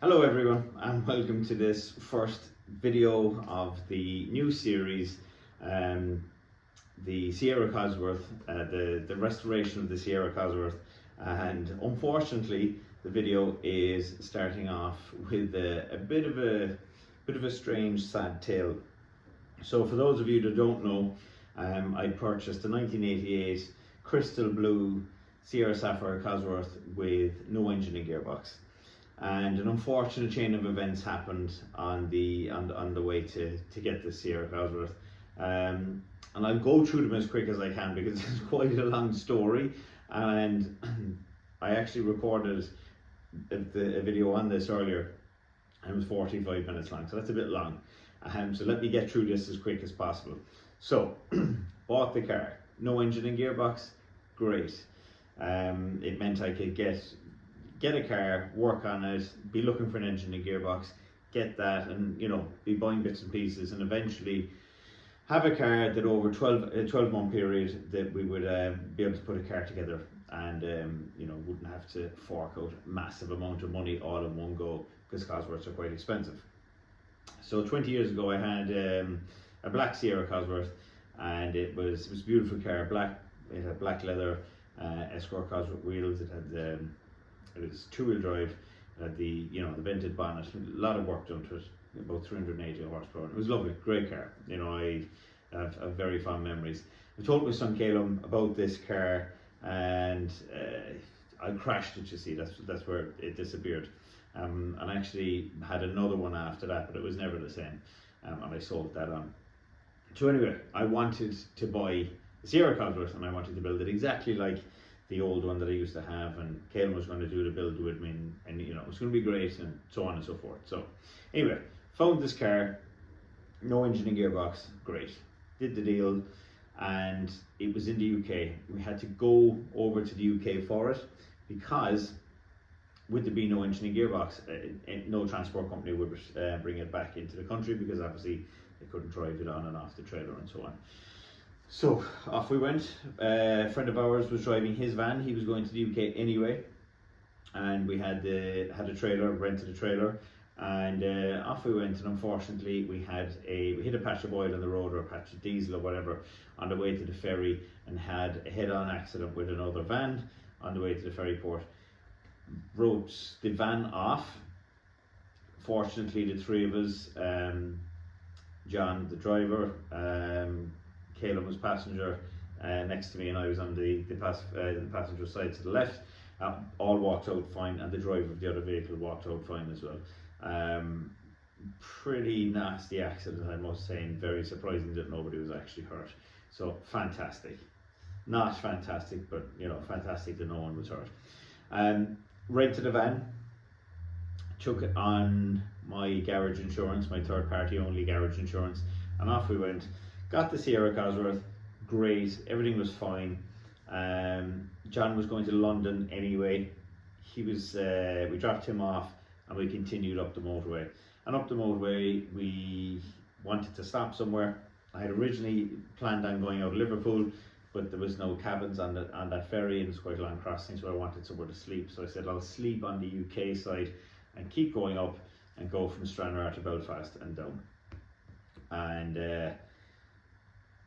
Hello everyone, and welcome to this first video of the new series, the Sierra Cosworth, the restoration of the Sierra Cosworth. And unfortunately the video is starting off with a bit of a strange, sad tale. So for those of you that don't know, I purchased a 1988 crystal blue Sierra Sapphire Cosworth with no engine and gearbox, and an unfortunate chain of events happened on the way to get the Sierra Cosworth. And I'll go through them as quick as I can because it's quite a long story, and I actually recorded a video on this earlier, and it was 45 minutes long, so that's a bit long. So let me get through this as quick as possible. So bought the car, no engine and gearbox, great. It meant I could get a car, work on it, be looking for an engine and gearbox, get that, and be buying bits and pieces, and eventually have a car that over a 12-month period that we would be able to put a car together, and wouldn't have to fork out a massive amount of money all in one go, because Cosworths are quite expensive. So 20 years ago I had a black Sierra Cosworth, and it was a beautiful car, black. It had black leather, Escort Cosworth wheels. It had it was two-wheel drive. It had the vented bonnet. A lot of work done to it. About 380 horsepower. It was lovely, great car. I have very fond memories. I told my son Caleb about this car, and I crashed it. You see, that's where it disappeared. And I actually had another one after that, but it was never the same. And I sold that on. So anyway, I wanted to buy the Sierra Cosworth, and I wanted to build it exactly like the old one that I used to have, and Caleb was going to do the build with me, and it was going to be great, and so on and so forth. So anyway, found this car, no engine and gearbox, great. Did the deal, and it was in the UK. We had to go over to the UK for it, because with there being no engine and gearbox, no transport company would bring it back into the country, because obviously they couldn't drive it on and off the trailer and so on. So off we went. A friend of ours was driving his van. He was going to the UK anyway, and we had a trailer, rented a trailer, and off we went. And unfortunately we hit a patch of oil on the road, or a patch of diesel or whatever, on the way to the ferry, and had a head-on accident with another van on the way to the ferry port. Wrote the van off. Fortunately the three of us, John the driver, Caleb was passenger next to me, and I was on the passenger side to the left. All walked out fine, and the driver of the other vehicle walked out fine as well. Pretty nasty accident, I must say, and very surprising that nobody was actually hurt. So fantastic. Not fantastic, but fantastic that no one was hurt. Rented a van, took it on my garage insurance, my third party only garage insurance, and off we went. Got the Sierra Cosworth, great, everything was fine. John was going to London anyway. We dropped him off, and we continued up the motorway. And up the motorway we wanted to stop somewhere. I had originally planned on going out of Liverpool, but there was no cabins on that ferry, and it's quite a long crossing, so I wanted somewhere to sleep. So I said I'll sleep on the UK side and keep going up and go from Stranraer to Belfast and down. And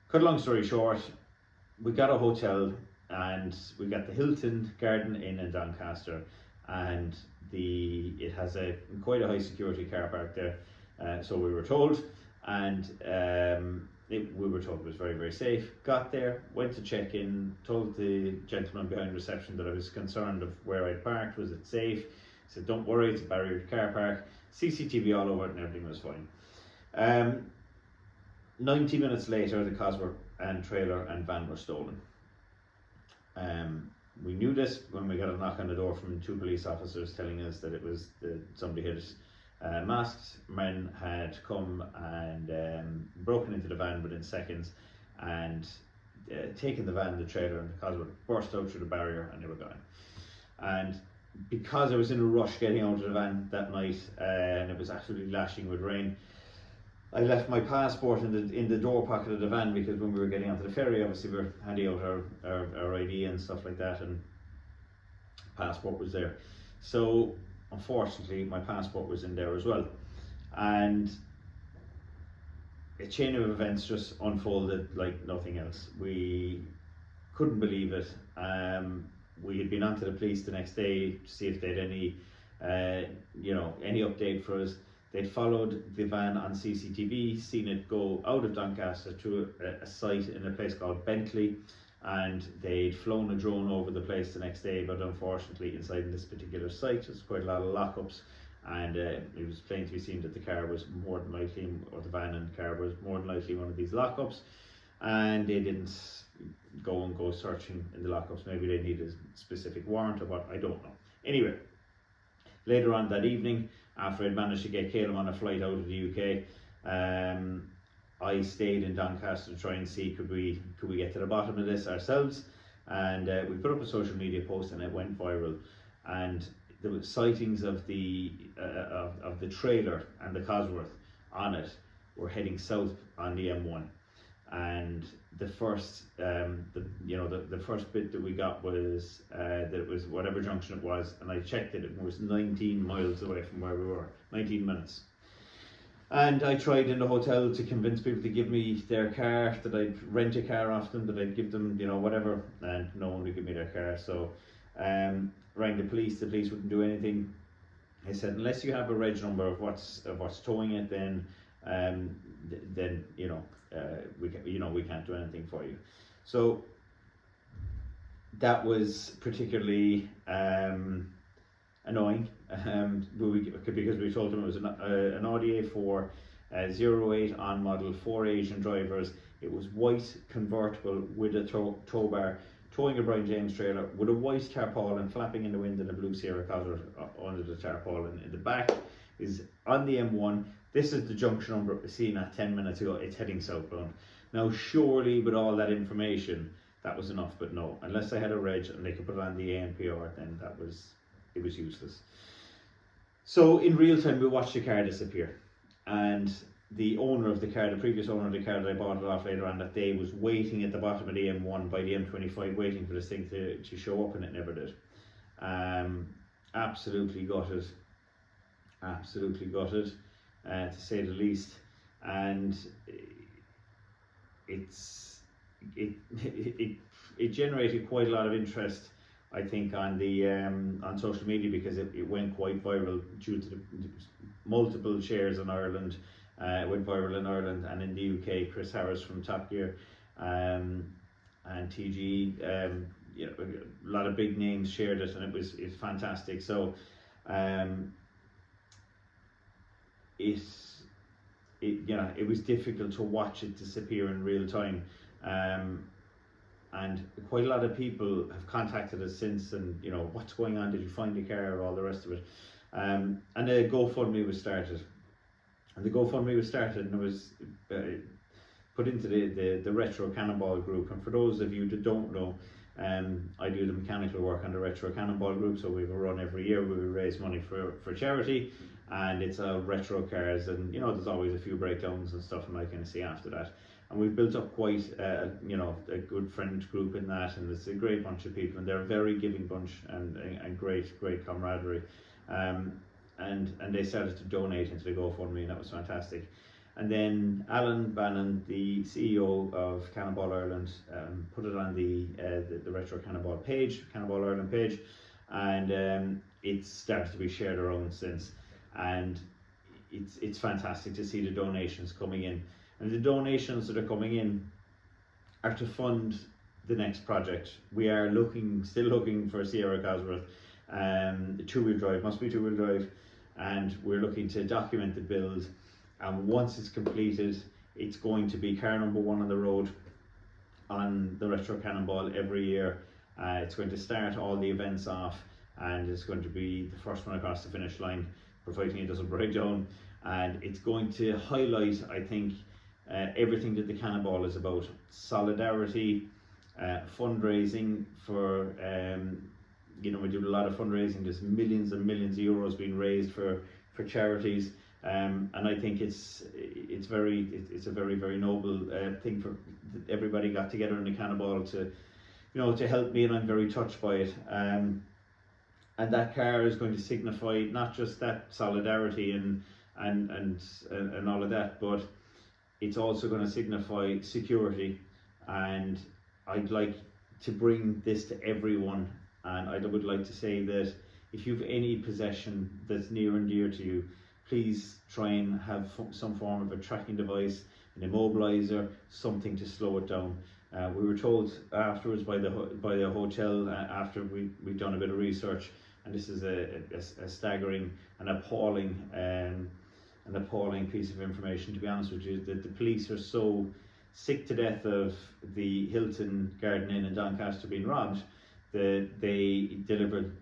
cut a long story short, we got a hotel, and we got the Hilton Garden Inn in Doncaster, and it has quite a high security car park there, so we were told, and we were told it was very, very safe. Got there, went to check in, told the gentleman behind reception that I was concerned of where I'd parked. Was it safe? He said, don't worry, it's a barriered car park, CCTV all over it, and everything was fine. 90 minutes later, the Cosworth and trailer and van were stolen. We knew this when we got a knock on the door from two police officers telling us that it was somebody had masked men had come and broken into the van within seconds, and taken the van, the trailer, and the Cosworth, burst out through the barrier, and they were gone. And because I was in a rush getting out of the van that night, and it was absolutely lashing with rain, I left my passport in the door pocket of the van, because when we were getting onto the ferry, obviously we were handing out our ID and stuff like that, and passport was there. So unfortunately my passport was in there as well, and a chain of events just unfolded like nothing else. We couldn't believe it. We had been onto the police the next day to see if they had any, any update for us. They'd followed the van on CCTV, seen it go out of Doncaster to a site in a place called Bentley, and they'd flown a drone over the place the next day. But unfortunately, inside this particular site, there's quite a lot of lockups, and it was plain to be seen that the car was more than likely, or the van and the car was more than likely one of these lockups, and they didn't go searching in the lockups. Maybe they needed a specific warrant or what, I don't know. Anyway, later on that evening, after I'd managed to get Caleb on a flight out of the UK, I stayed in Doncaster to try and see could we get to the bottom of this ourselves, and we put up a social media post and it went viral, and there were sightings of the trailer and the Cosworth on it were heading south on the M1, and the first the first bit that we got was that it was whatever junction it was, and I checked it, it was 19 miles away from where we were, 19 minutes. And I tried in the hotel to convince people to give me their car, that I'd rent a car off them, that I'd give them, whatever, and no one would give me their car. So rang the police wouldn't do anything. I said, unless you have a reg number of what's towing it, then we can't do anything for you. So that was particularly annoying, because we told them it was an Audi A4 08 on model, 4 Asian drivers. It was white, convertible with a tow bar, towing a Brian James trailer with a white tarpaulin flapping in the wind and a blue Sierra Cosworth under the tarpaulin. In the back is on the M1. This is the junction number seen at 10 minutes ago. It's heading southbound. Now, surely with all that information, that was enough, but no. Unless they had a reg and they could put it on the ANPR, then it was useless. So in real time, we watched the car disappear, and the owner of the car, the previous owner of the car that I bought it off later on that day, was waiting at the bottom of the M1 by the M25, waiting for this thing to show up, and it never did. Absolutely gutted, to say the least. And it generated quite a lot of interest, I think, on the on social media, because it went quite viral due to the multiple shares in Ireland. It went viral in Ireland and in the UK. Chris Harris from Top Gear and TG, a lot of big names shared it, and it was fantastic. So it was difficult to watch it disappear in real time, and quite a lot of people have contacted us since, and what's going on, did you find the car, all the rest of it, and a GoFundMe was started. And the GoFundMe was started, and it was put into the Retro Cannonball group. And for those of you that don't know, I do the mechanical work on the Retro Cannonball group. So we have a run every year where we raise money for charity, and it's retro cars, and there's always a few breakdowns and stuff, and I kind of see after that. And we've built up quite a good friend group in that, and it's a great bunch of people, and they're a very giving bunch, and great camaraderie. And they started to donate into the GoFundMe, and that was fantastic. And then Alan Bannon, the CEO of Cannonball Ireland, put it on the Retro Cannonball Ireland page, and it's started to be shared around since. And it's fantastic to see the donations coming in, and the donations that are coming in are to fund the next project. We are still looking for a Sierra Cosworth, two-wheel drive, must be two-wheel drive. And we're looking to document the build, and once it's completed, it's going to be car number one on the road on the Retro Cannonball every year. It's going to start all the events off, and it's going to be the first one across the finish line, providing it doesn't break down. And it's going to highlight, I think, everything that the Cannonball is about: solidarity, fundraising for we do a lot of fundraising. There's millions and millions of euros being raised for charities, and I think it's a very, very noble thing for everybody got together in the Cannonball to help me, and I'm very touched by it. And and that car is going to signify not just that solidarity and all of that, but it's also going to signify security. And I'd like to bring this to everyone, and I would like to say that if you've any possession that's near and dear to you, please try and have some form of a tracking device, an immobilizer, something to slow it down. We were told afterwards by the hotel, after we'd done a bit of research, and this is a staggering and appalling piece of information, to be honest with you, that the police are so sick to death of the Hilton Garden Inn in Doncaster being robbed that they delivered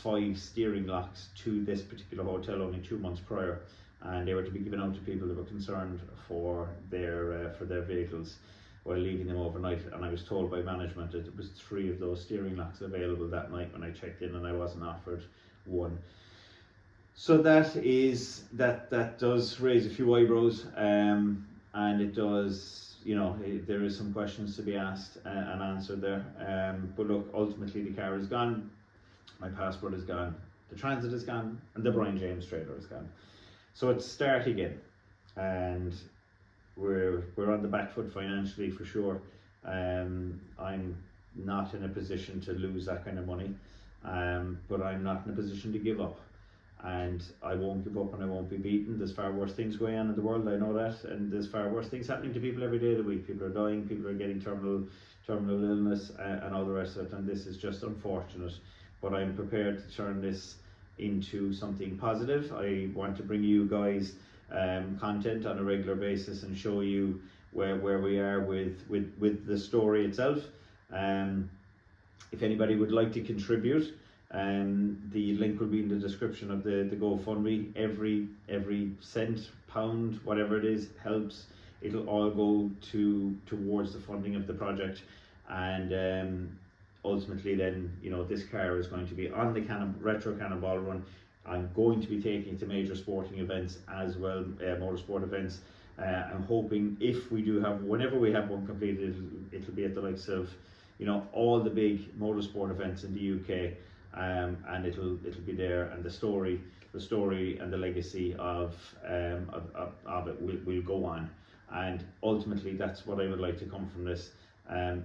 5 steering locks to this particular hotel only 2 months prior, and they were to be given out to people that were concerned for their vehicles while leaving them overnight. And I was told by management that there was 3 of those steering locks available that night when I checked in, and I wasn't offered one. So that does raise a few eyebrows, and it does, there is some questions to be asked and answered there. But look, ultimately the car is gone, my passport is gone, the transit is gone, and the Brian James trailer is gone. So it's start again, and we're on the back foot financially for sure. I'm not in a position to lose that kind of money, but I'm not in a position to give up. And I won't give up, and I won't be beaten. There's far worse things going on in the world, I know that, and there's far worse things happening to people every day of the week. People are dying, people are getting terminal illness, and all the rest of it, and this is just unfortunate. But I'm prepared to turn this into something positive. I want to bring you guys content on a regular basis and show you where we are with the story itself. If anybody would like to contribute, the link will be in the description of the GoFundMe. Every cent, pound, whatever it is, helps. It'll all go towards the funding of the project, and ultimately then, this car is going to be on the retro Cannonball run. I'm going to be taking it to major sporting events as well, motorsport events. I'm hoping whenever we have one completed, it'll be at the likes of, all the big motorsport events in the UK. And it'll be there, and the story and the legacy of it will go on. And ultimately that's what I would like to come from this,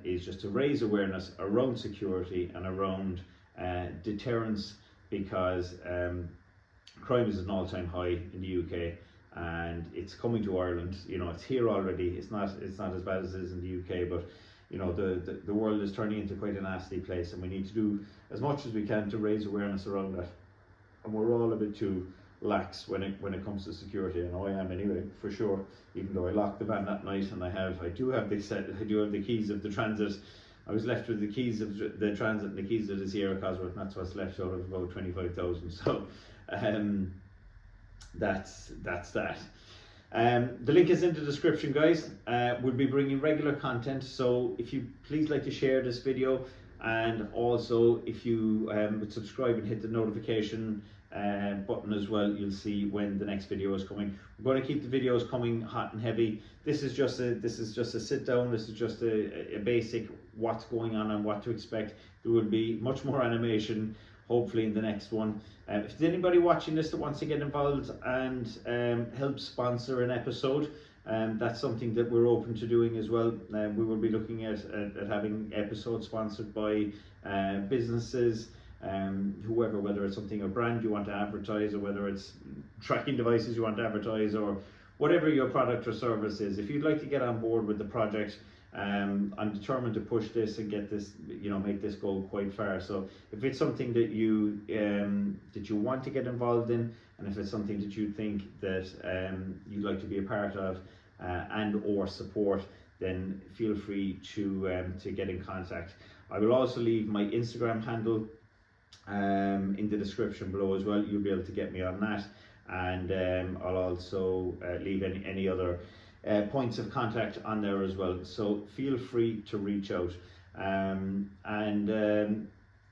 is just to raise awareness around security and around deterrence, because crime is at an all-time high in the UK, and it's coming to Ireland. It's here already. It's not as bad as it is in the UK, but the world is turning into quite a nasty place, and we need to do as much as we can to raise awareness around that. And we're all a bit too lax when it comes to security. I know I am anyway, for sure. Even though I locked the van that night, and I do have the keys of the transit. I was left with the keys of the transit and the keys of the Sierra Cosworth, and that's what's left out of about 25,000. So that's that. The link is in the description, guys. We'll be bringing regular content, so if you please like to share this video, and also if you would subscribe and hit the notification button as well, you'll see when the next video is coming. We're going to keep the videos coming hot and heavy. This is just a sit down. This is just a basic what's going on and what to expect. There will be much more animation hopefully in the next one. If there's anybody watching this that wants to get involved and help sponsor an episode, that's something that we're open to doing as well. We will be looking at having episodes sponsored by businesses, whoever, whether it's something, a brand you want to advertise, or whether it's tracking devices you want to advertise, or whatever your product or service is. If you'd like to get on board with the project, I'm determined to push this and get this, make this go quite far. So if it's something that you want to get involved in, and if it's something that you think that you'd like to be a part of and or support, then feel free to get in contact. I will also leave my Instagram handle in the description below as well. You'll be able to get me on that, and I'll also leave any other points of contact on there as well, so feel free to reach out.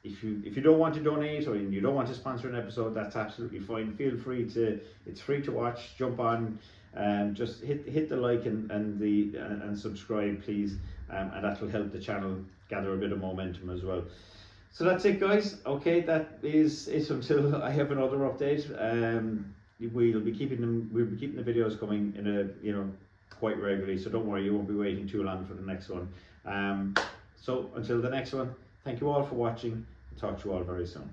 If you don't want to donate, or you don't want to sponsor an episode, that's absolutely fine. Feel free to, it's free to watch, jump on, just hit the like and subscribe, please, and that will help the channel gather a bit of momentum as well. So that's it, guys. Okay, that is it until I have another update. We'll be keeping the videos coming in quite regularly. So don't worry, you won't be waiting too long for the next one. So until the next one, thank you all for watching. Talk to you all very soon.